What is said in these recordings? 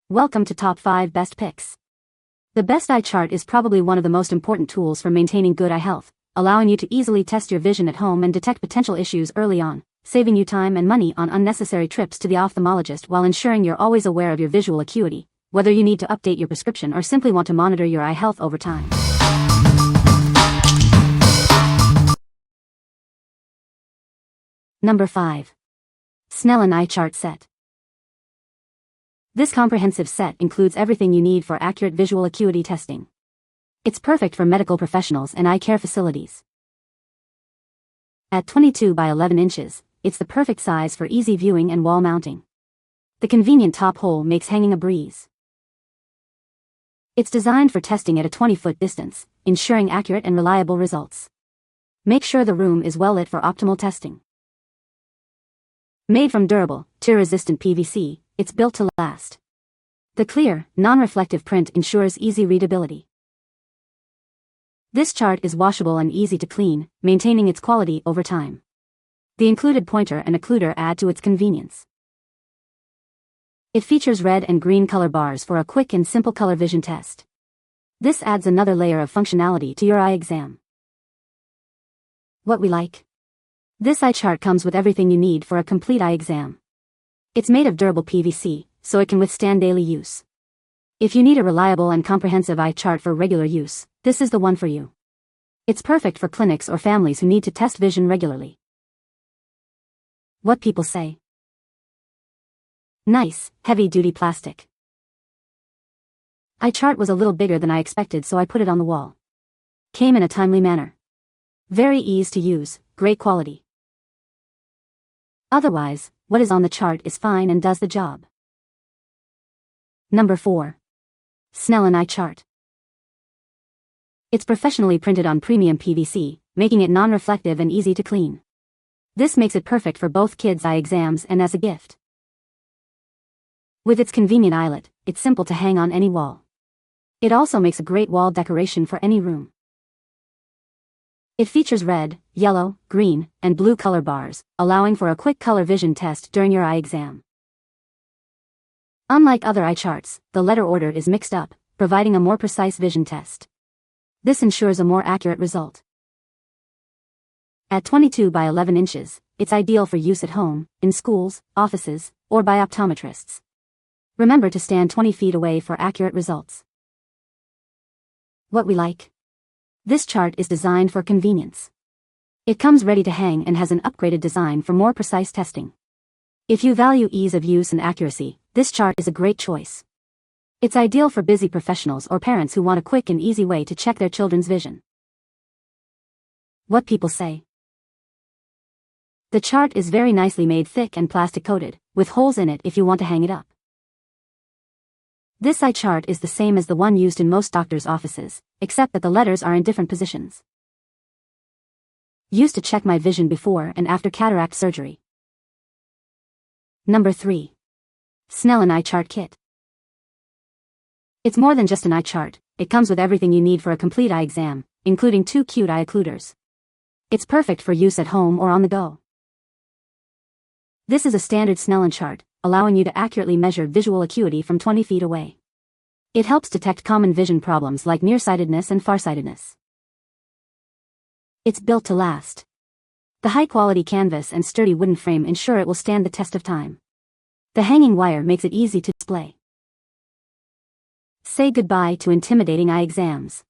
Welcome to Top 5 Best Picks. The best eye chart is probably one of the most important tools for maintaining good eye health, allowing you to easily test your vision at home and detect potential issues early on, saving you time and money on unnecessary trips to the ophthalmologist while ensuring you're always aware of your visual acuity, whether you need to update your prescription or simply want to monitor your eye health over time. Number 5. Snellen Eye Chart Set. This comprehensive set includes everything you need for accurate visual acuity testing. It's perfect for medical professionals and eye care facilities. At 22 by 11 inches, it's the perfect size for easy viewing and wall mounting. The convenient top hole makes hanging a breeze. It's designed for testing at a 20-foot distance, ensuring accurate and reliable results. Make sure the room is well lit for optimal testing. Made from durable, tear-resistant PVC, it's built to last. The clear, non-reflective print ensures easy readability. This chart is washable and easy to clean, maintaining its quality over time. The included pointer and occluder add to its convenience. It features red and green color bars for a quick and simple color vision test. This adds another layer of functionality to your eye exam. What we like. This eye chart comes with everything you need for a complete eye exam. It's made of durable PVC, so it can withstand daily use. If you need a reliable and comprehensive eye chart for regular use, this is the one for you. It's perfect for clinics or families who need to test vision regularly. What people say. Nice, heavy-duty plastic. Eye chart was a little bigger than I expected, so I put it on the wall. Came in a timely manner. Very easy to use, great quality. Otherwise, what is on the chart is fine and does the job. Number 4. Snellen Eye Chart. It's professionally printed on premium PVC, making it non-reflective and easy to clean. This makes it perfect for both kids' eye exams and as a gift. With its convenient eyelet, it's simple to hang on any wall. It also makes a great wall decoration for any room. It features red, yellow, green, and blue color bars, allowing for a quick color vision test during your eye exam. Unlike other eye charts, the letter order is mixed up, providing a more precise vision test. This ensures a more accurate result. At 22 by 11 inches, it's ideal for use at home, in schools, offices, or by optometrists. Remember to stand 20 feet away for accurate results. What we like. This chart is designed for convenience. It comes ready to hang and has an upgraded design for more precise testing. If you value ease of use and accuracy, this chart is a great choice. It's ideal for busy professionals or parents who want a quick and easy way to check their children's vision. What people say. The chart is very nicely made, thick and plastic coated, with holes in it if you want to hang it up. This eye chart is the same as the one used in most doctors' offices, except that the letters are in different positions. Used to check my vision before and after cataract surgery. Number 3. Snellen Eye Chart Kit. It's more than just an eye chart, it comes with everything you need for a complete eye exam, including 2 cute eye occluders. It's perfect for use at home or on the go. This is a standard Snellen chart, allowing you to accurately measure visual acuity from 20 feet away. It helps detect common vision problems like nearsightedness and farsightedness. It's built to last. The high-quality canvas and sturdy wooden frame ensure it will stand the test of time. The hanging wire makes it easy to display. Say goodbye to intimidating eye exams.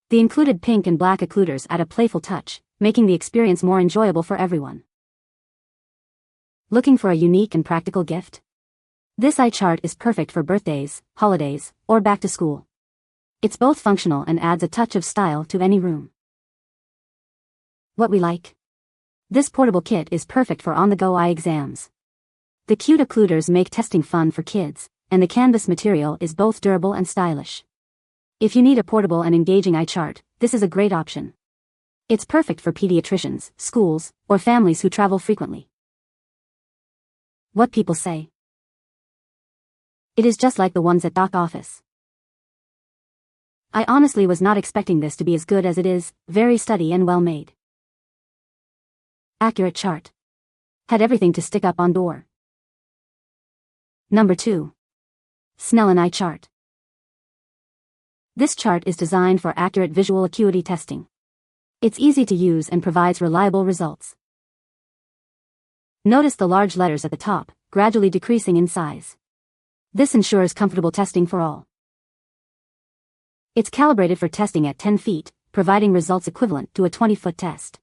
The included pink and black occluders add a playful touch, making the experience more enjoyable for everyone. Looking for a unique and practical gift? This eye chart is perfect for birthdays, holidays, or back to school. It's both functional and adds a touch of style to any room. What we like. This portable kit is perfect for on-the-go eye exams. The cute occluders make testing fun for kids, and the canvas material is both durable and stylish. If you need a portable and engaging eye chart, this is a great option. It's perfect for pediatricians, schools, or families who travel frequently. What people say. It is just like the ones at doc office. I honestly was not expecting this to be as good as it is, very sturdy and well made. Accurate chart. Had everything to stick up on door. Number 2. Snellen Eye Chart. This chart is designed for accurate visual acuity testing. It's easy to use and provides reliable results. Notice the large letters at the top, gradually decreasing in size. This ensures comfortable testing for all. It's calibrated for testing at 10 feet, providing results equivalent to a 20-foot test.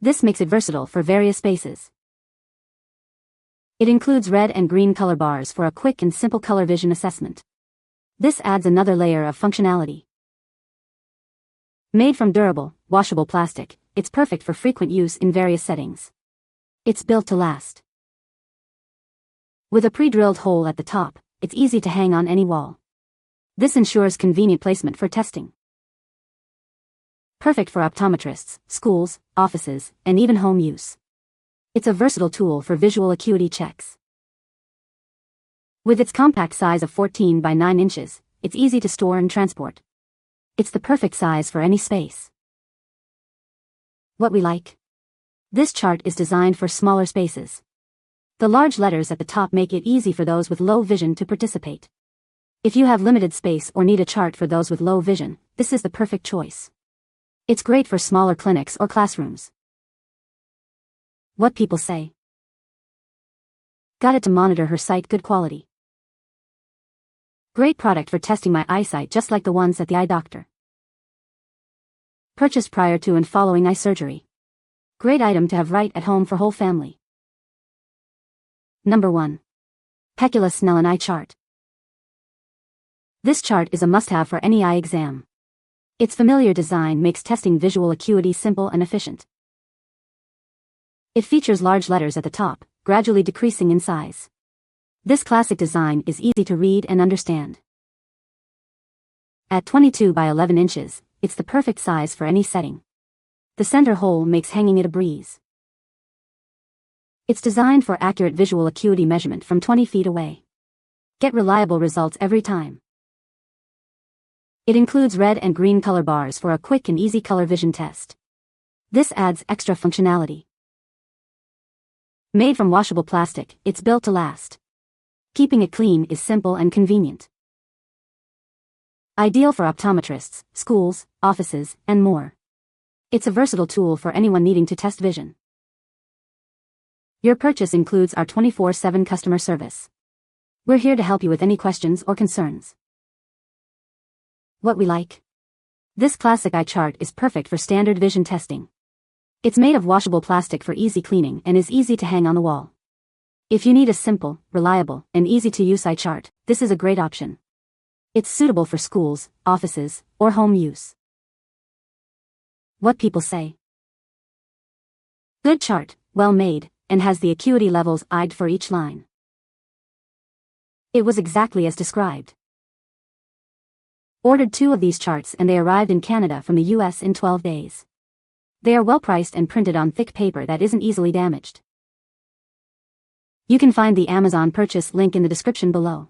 This makes it versatile for various spaces. It includes red and green color bars for a quick and simple color vision assessment. This adds another layer of functionality. Made from durable, washable plastic, it's perfect for frequent use in various settings. It's built to last. With a pre-drilled hole at the top, it's easy to hang on any wall. This ensures convenient placement for testing. Perfect for optometrists, schools, offices, and even home use. It's a versatile tool for visual acuity checks. With its compact size of 14 by 9 inches, it's easy to store and transport. It's the perfect size for any space. What we like? This chart is designed for smaller spaces. The large letters at the top make it easy for those with low vision to participate. If you have limited space or need a chart for those with low vision, this is the perfect choice. It's great for smaller clinics or classrooms. What people say. Got it to monitor her sight. Good quality. Great product for testing my eyesight, just like the ones at the eye doctor. Purchased prior to and following eye surgery. Great item to have right at home for whole family. Number 1. PECULA Snellen Eye Chart. This chart is a must-have for any eye exam. Its familiar design makes testing visual acuity simple and efficient. It features large letters at the top, gradually decreasing in size. This classic design is easy to read and understand. At 22 by 11 inches, it's the perfect size for any setting. The center hole makes hanging it a breeze. It's designed for accurate visual acuity measurement from 20 feet away. Get reliable results every time. It includes red and green color bars for a quick and easy color vision test. This adds extra functionality. Made from washable plastic, it's built to last. Keeping it clean is simple and convenient. Ideal for optometrists, schools, offices, and more. It's a versatile tool for anyone needing to test vision. Your purchase includes our 24/7 customer service. We're here to help you with any questions or concerns. What we like? This classic eye chart is perfect for standard vision testing. It's made of washable plastic for easy cleaning and is easy to hang on the wall. If you need a simple, reliable, and easy-to-use eye chart, this is a great option. It's suitable for schools, offices, or home use. What people say. Good chart, well made, and has the acuity levels eyed for each line. It was exactly as described. Ordered 2 of these charts and they arrived in Canada from the US in 12 days. They are well priced and printed on thick paper that isn't easily damaged. You can find the Amazon purchase link in the description below.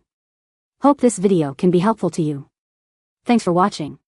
Hope this video can be helpful to you. Thanks for watching.